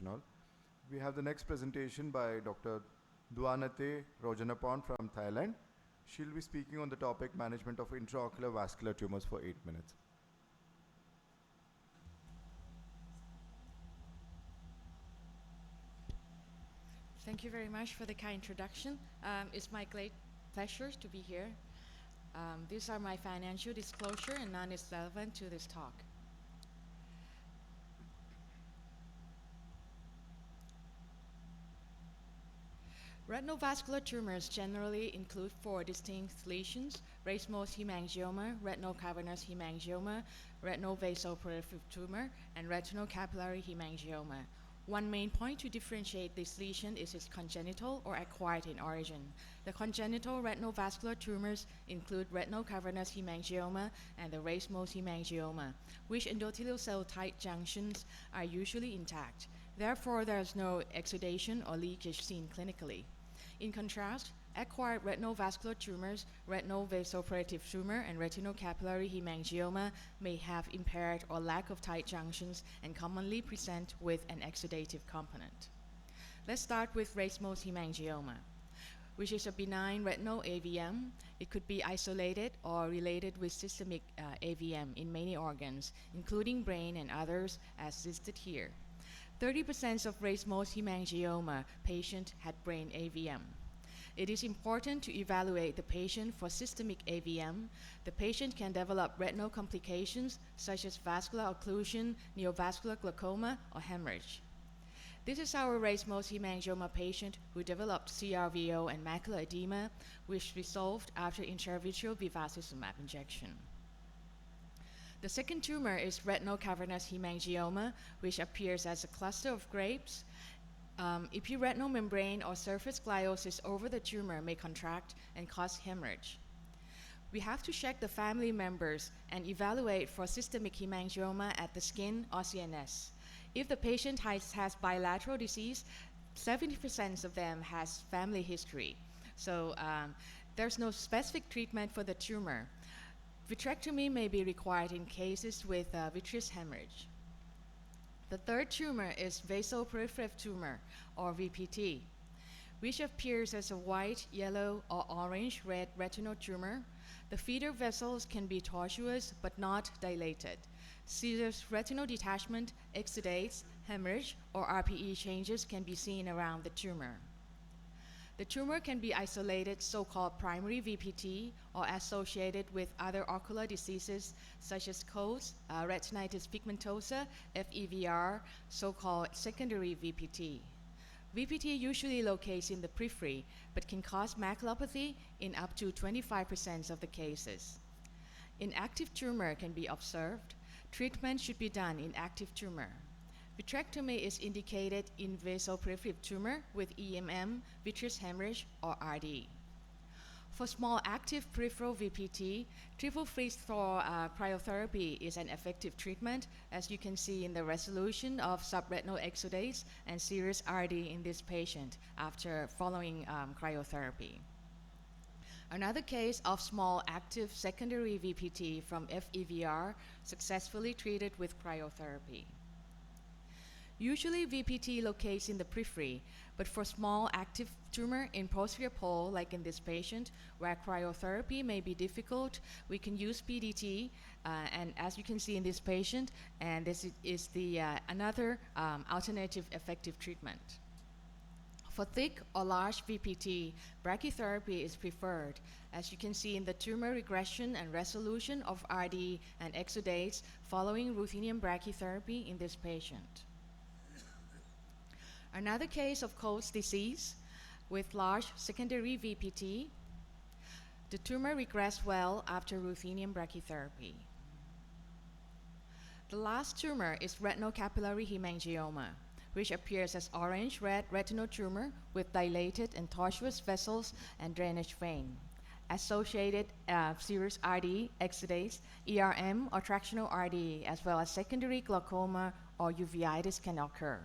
presentation all. We have the next presentation by Dr. Duangnate ROJANAPORN from Thailand. She'll be speaking on the topic management of intraocular vascular tumors for 8 minutes. Thank you very much for the kind introduction. It's my great pleasure to be here. These are my financial disclosure and none is relevant to this talk. Retinal vascular tumors generally include 4 distinct lesions: racemose hemangioma, retinal cavernous hemangioma, retinal vasoproliferative tumor, and retinal capillary hemangioma. One main point to differentiate this lesion is its congenital or acquired in origin. The congenital retinal vascular tumors include retinal cavernous hemangioma and the racemose hemangioma, which endothelial cell tight junctions are usually intact. Therefore, there is no exudation or leakage seen clinically. In contrast, acquired retinal vascular tumors, retinal vasoproliferative tumor, and retinal capillary hemangioma may have impaired or lack of tight junctions and commonly present with an exudative component. Let's start with racemose hemangioma, which is a benign retinal AVM. It could be isolated or related with systemic AVM in many organs, including brain and others as listed here. 30% of racemose hemangioma patients had brain AVM. It is important to evaluate the patient for systemic AVM. The patient can develop retinal complications such as vascular occlusion, neovascular glaucoma, or hemorrhage. This is our racemose hemangioma patient who developed CRVO and macular edema, which resolved after intravitreal bevacizumab injection. The second tumor is retinal cavernous hemangioma, which appears as a cluster of grapes. Epiretinal membrane or surface gliosis over the tumor may contract and cause hemorrhage. We have to check the family members and evaluate for systemic hemangioma at the skin or CNS. If the patient has bilateral disease, 70% of them has family history. So there's no specific treatment for the tumor. Vitrectomy may be required in cases with vitreous hemorrhage. The third tumor is vasoproliferative tumor, or VPT, which appears as a white, yellow, or orange-red retinal tumor. The feeder vessels can be tortuous but not dilated. Serous retinal detachment, exudates, hemorrhage, or RPE changes can be seen around the tumor. The tumor can be isolated, so-called primary VPT, or associated with other ocular diseases such as COAS, retinitis pigmentosa, FEVR, so-called secondary VPT. VPT usually locates in the periphery, but can cause maculopathy in up to 25% of the cases. Inactive tumor can be observed. Treatment should be done in active tumor. Vitrectomy is indicated in vasoproliferative tumor with EMM, vitreous hemorrhage, or RD. For small active peripheral VPT, triple freeze-thaw cryotherapy is an effective treatment, as you can see in the resolution of subretinal exudates and serious RD in this patient after following cryotherapy. Another case of small active secondary VPT from FEVR successfully treated with cryotherapy. Usually VPT locates in the periphery, but for small active tumor in posterior pole, like in this patient, where cryotherapy may be difficult, we can use PDT, and as you can see in this patient, and this is the another alternative effective treatment. For thick or large VPT, brachytherapy is preferred, as you can see in the tumor regression and resolution of RD and exudates following ruthenium brachytherapy in this patient. Another case of Coats disease with large secondary VPT. The tumor regressed well after ruthenium brachytherapy. The last tumor is retinal capillary hemangioma, which appears as orange-red retinal tumor with dilated and tortuous vessels and drainage vein. Associated serous RD, exudates, ERM or tractional RD, as well as secondary glaucoma or uveitis can occur.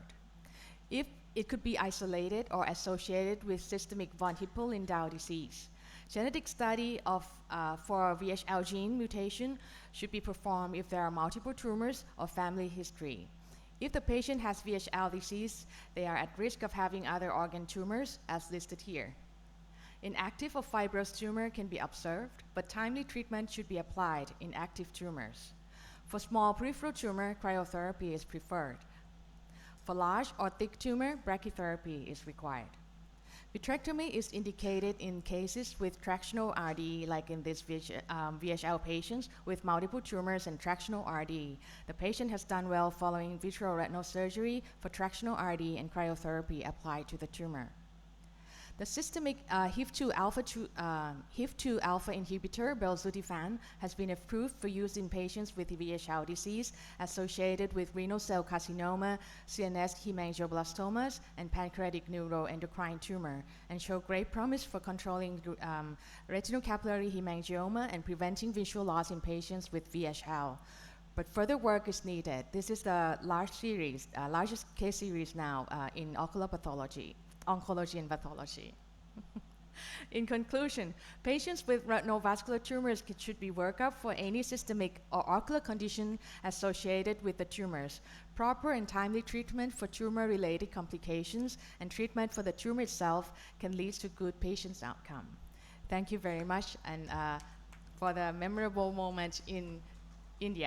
If it could be isolated or associated with systemic von Hippel-Lindau disease. Genetic study for VHL gene mutation should be performed if there are multiple tumors or family history. If the patient has VHL disease, they are at risk of having other organ tumors as listed here. Inactive or fibrous tumor can be observed, but timely treatment should be applied in active tumors. For small peripheral tumor, cryotherapy is preferred. For large or thick tumor, brachytherapy is required. Vitrectomy is indicated in cases with tractional RD, like in this VHL patients with multiple tumors and tractional RD. The patient has done well following vitreoretinal surgery for tractional RD and cryotherapy applied to the tumor. The systemic HIF-2 alpha inhibitor, belzutifan, has been approved for use in patients with VHL disease associated with renal cell carcinoma, CNS hemangioblastomas, and pancreatic neuroendocrine tumor, and show great promise for controlling retinocapillary hemangioma and preventing visual loss in patients with VHL. But further work is needed. This is the largest case series now in ocular pathology. Oncology and pathology. In conclusion, patients with retinal vascular tumors should be worked up for any systemic or ocular condition associated with the tumors. Proper and timely treatment for tumor-related complications and treatment for the tumor itself can lead to good patient's outcome. Thank you very much, and for the memorable moment in India.